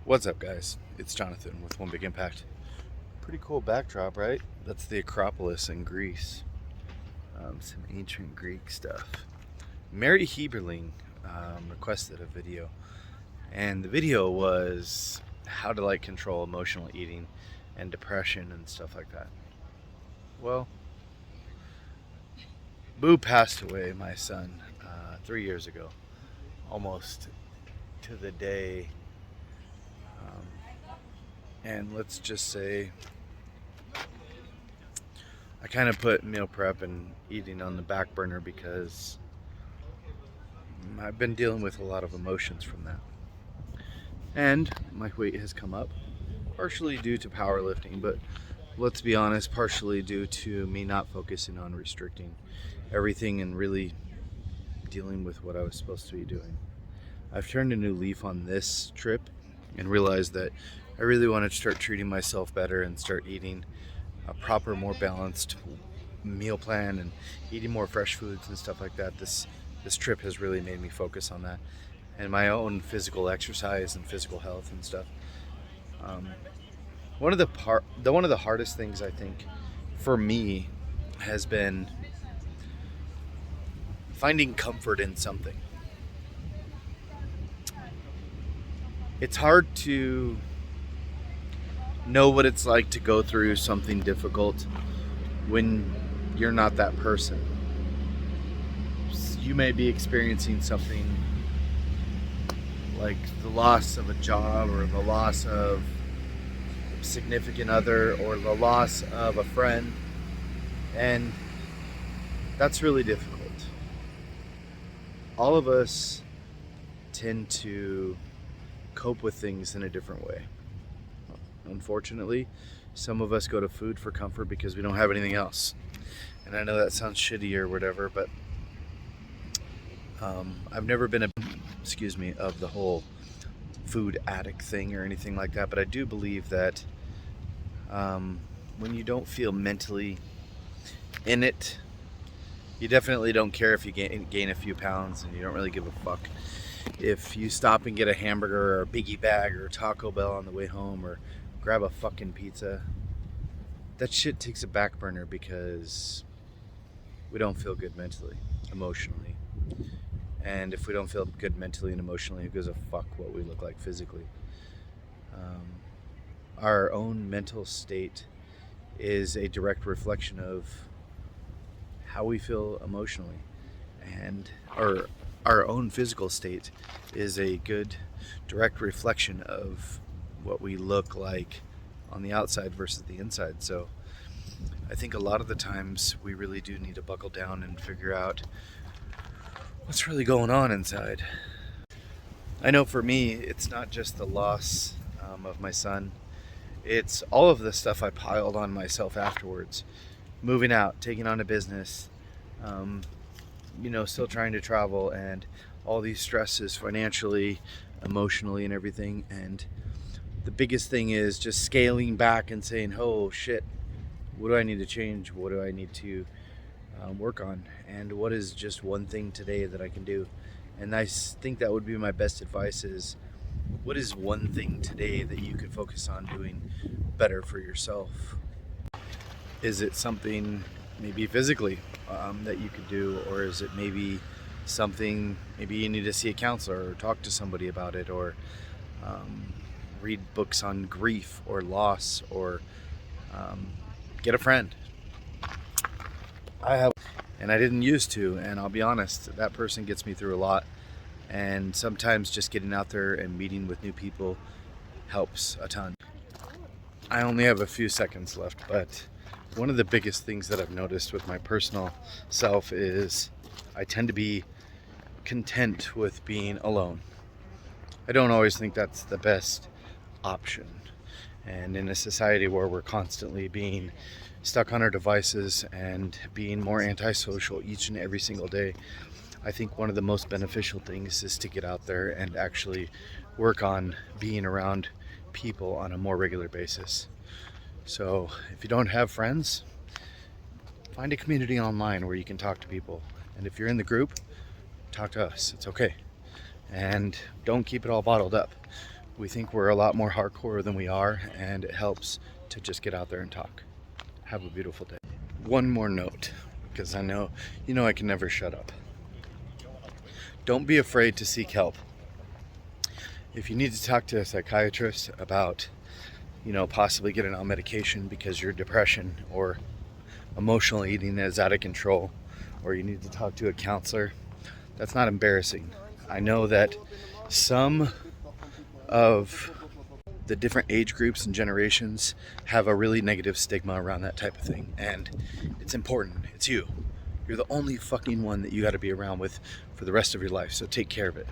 What's up, guys? It's Jonathan with One Big Impact. Pretty cool backdrop, right? That's the Acropolis in Greece. Some ancient Greek stuff. Mary Heberling requested a video, and the video was how to control emotional eating and depression and stuff like that. Well, Boo passed away, my son, 3 years ago, almost to the day. Um, and let's just say I kind of put meal prep and eating on the back burner because I've been dealing with a lot of emotions from that. And my weight has come up, partially due to powerlifting, but let's be honest, partially due to me not focusing on restricting everything and really dealing with what I was supposed to be doing. I've turned a new leaf on this trip and realized that I really want to start treating myself better and start eating a proper, more balanced meal plan and eating more fresh foods and stuff like that. This trip has really made me focus on that and my own physical exercise and physical health and stuff. Um, one of the hardest things I think for me has been finding comfort in something. It's hard to know what it's like to go through something difficult when you're not that person. You may be experiencing something like the loss of a job or the loss of a significant other or the loss of a friend, and that's really difficult. All of us tend to cope with things in a different way. Unfortunately, some of us go to food for comfort because we don't have anything else. And I know that sounds shitty or whatever, but I've never been of the whole food addict thing or anything like that. But I do believe that when you don't feel mentally in it, you definitely don't care if you gain a few pounds, and you don't really give a fuck if you stop and get a hamburger or a Biggie Bag or a Taco Bell on the way home or grab a fucking pizza. That shit takes a back burner because we don't feel good mentally, emotionally. And if we don't feel good mentally and emotionally, who gives a fuck what we look like physically? Um, our own mental state is a direct reflection of how we feel emotionally, and our own physical state is a good direct reflection of what we look like on the outside versus the inside. So I think a lot of the times we really do need to buckle down and figure out what's really going on inside. I know for me, it's not just the loss of my son, it's all of the stuff I piled on myself afterwards. Moving out, taking on a business, um, still trying to travel, and all these stresses financially, emotionally, and everything. And the biggest thing is just scaling back and saying, oh shit, what do I need to change? What do I need to work on? And what is just one thing today that I can do? And I think that would be my best advice is, what is one thing today that you could focus on doing better for yourself? Is it something maybe physically that you could do, or is it maybe something, maybe you need to see a counselor or talk to somebody about it, or read books on grief or loss, or um, get a friend. I have, and I didn't used to, and I'll be honest, that person gets me through a lot. And sometimes just getting out there and meeting with new people helps a ton. I only have a few seconds left, but one of the biggest things that I've noticed with my personal self is I tend to be content with being alone. I don't always think that's the best option. And in a society where we're constantly being stuck on our devices and being more antisocial each and every single day, I think one of the most beneficial things is to get out there and actually work on being around people on a more regular basis. So if you don't have friends, find a community online where you can talk to people. And if you're in the group, talk to us. It's okay. And don't keep it all bottled up. We think we're a lot more hardcore than we are, and it helps to just get out there and talk. Have a beautiful day. One more note, because I know, I can never shut up. Don't be afraid to seek help. If you need to talk to a psychiatrist about, possibly getting on medication because your depression or emotional eating is out of control, or you need to talk to a counselor, that's not embarrassing. I know that some of the different age groups and generations have a really negative stigma around that type of thing, and it's important. It's you. You're the only fucking one that you got to be around with for the rest of your life, so take care of it.